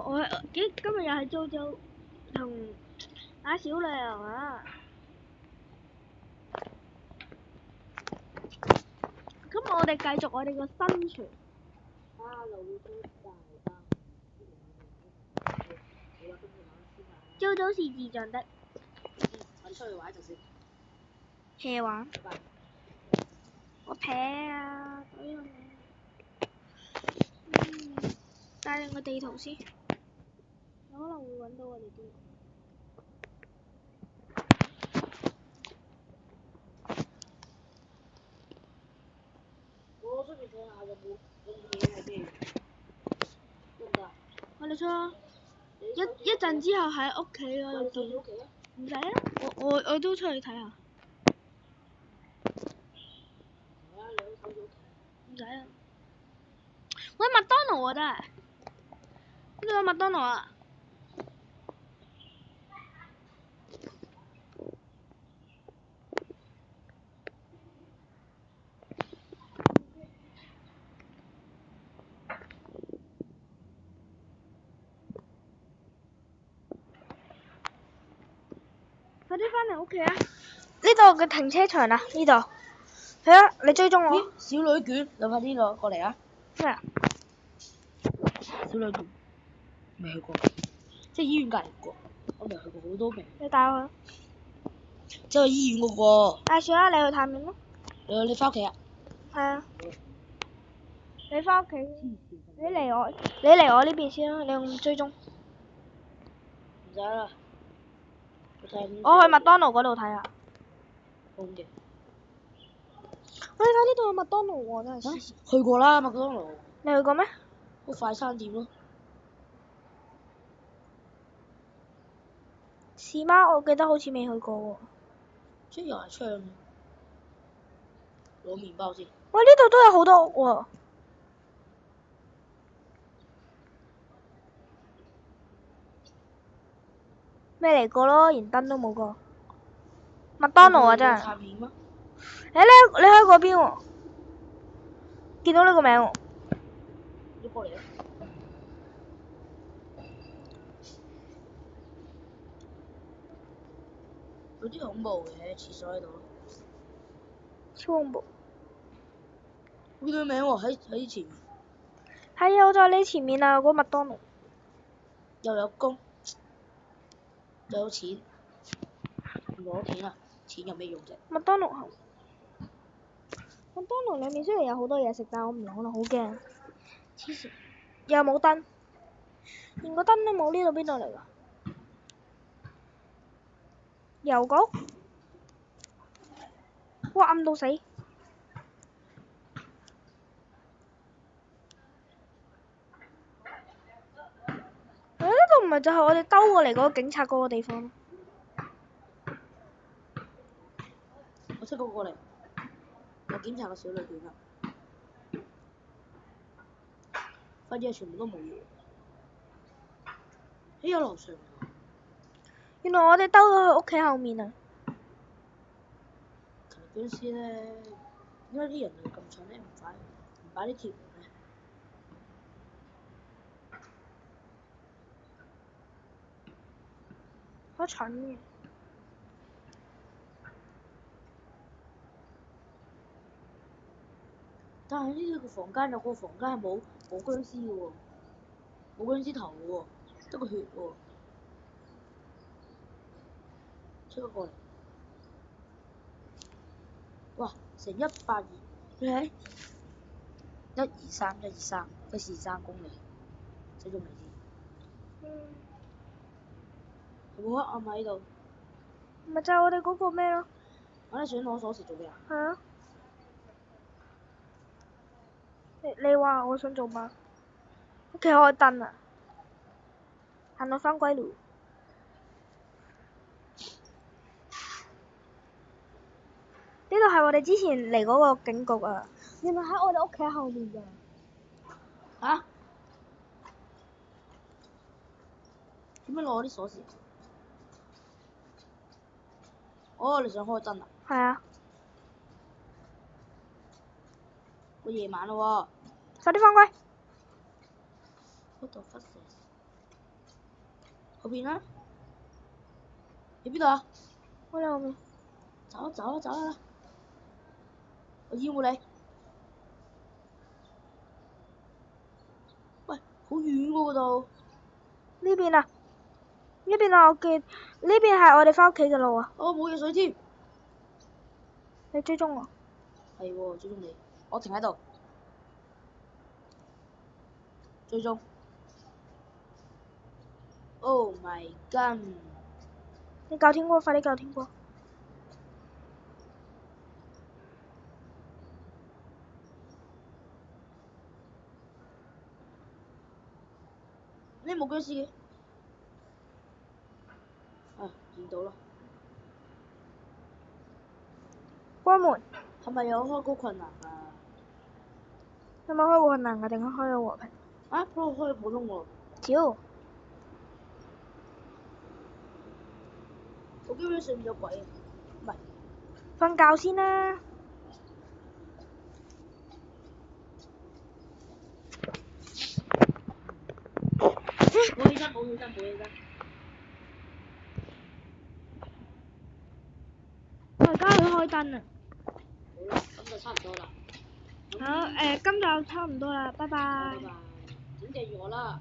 今日又係做同打小亮啊！咁我哋繼續我哋個生存。朝早是智障的。我哋出去玩就先。hea玩。我劈啊！帶領個地圖先，有可能會揾到我哋啲。我出面睇下有冇嘢喺邊。得唔得？我哋出啦！一陣之後喺屋企嗰度見。唔使啊！我都出去睇下。唔使啊！喂，麥當勞啊真係。呢度有麥當勞啊！快啲返嚟屋企啊！呢度嘅停車場啊，呢度。係啊，你追蹤我。小女卷，你快啲攞過嚟啊！咩啊？小女卷，未去過，即係醫院隔離個，我未去過好多未。你帶我去。即係醫院嗰個。算啦，你去探面咯。你返屋企啊？係啊。你返屋企。你嚟我呢邊先啦，你用追蹤。唔使啦。我去麥當勞嗰度睇下。好嘅。你睇呢度有麥當勞喎，真係黐線。去過啦，麥當勞。你去過咩？個快餐店咯。是嗎？我記得好似未去過喎。即係又係窗。攞麵包先。喂，呢度都有好多屋喎。未嚟過咯，連燈都冇過。麥當勞啊，真係。探險嗎？你喺嗰邊喎。見到呢個名喎。你過嚟啊！有啲恐怖嘅，廁所喺度。超恐怖。我見到名喎，喺前面。係啊，我就喺你前面啊，嗰麥當勞。又有工，又有錢，攞錢啊！錢有咩用啫？麥當勞後。麥當勞裏面雖然有好多嘢食，但我唔攞啦，好驚。黐線。又冇燈，連個燈都冇，呢度邊度嚟㗎？郵局？哇，暗到死！呢度唔係就係我哋兜過嚟嗰個警察嗰個地方。我出個過嚟，我檢查個小旅館啦。發現全部都冇嘢。有樓上啊！原來我哋兜咗去屋企後面啊！嗰陣時咧，點解啲人會咁蠢咧？唔擺啲鐵門咧？好蠢嘅。但係呢個房間有個房間係冇僵屍嘅喎，冇僵屍頭嘅喎，得個血喎。出個過嚟。哇！成120，你睇123公里，寫咗未先？有冇黑暗喺度？咪就係我哋嗰個咩咯？我哋想攞鎖匙做咩啊？係啊。你話我想做乜？屋企開燈啊！行到返歸路。呢度係我哋之前嚟嗰個警局啊！原來喺我哋屋企後面㗎。嚇？點樣攞啲鎖匙？哦，你想開燈啊？係啊。個夜晚咯喎。快啲返歸。嗰度忽射。後邊啦。你邊度啊？我喺後面。走啦！我掩護你。喂，好遠喎嗰度。呢邊啊！呢邊啊！我見呢邊係我哋返屋企嘅路啊！哦，冇嘢水添。你追蹤我。係喎，追蹤你。我停喺度。追蹤。Oh my god！你救天哥，快啲救天哥！你冇僵屍嘅？啊，見到啦。關門。係咪有開高困難啊？有冇開過困難㗎？定係開咗和平？啊，不過開普通喎。屌！我基本上有鬼，唔係。瞓覺先啦。冇起身。好啦，我而家去開燈啊！咁就差唔多啦。好，今日就差唔多啦，拜拜。拜拜。請訂閱我啦。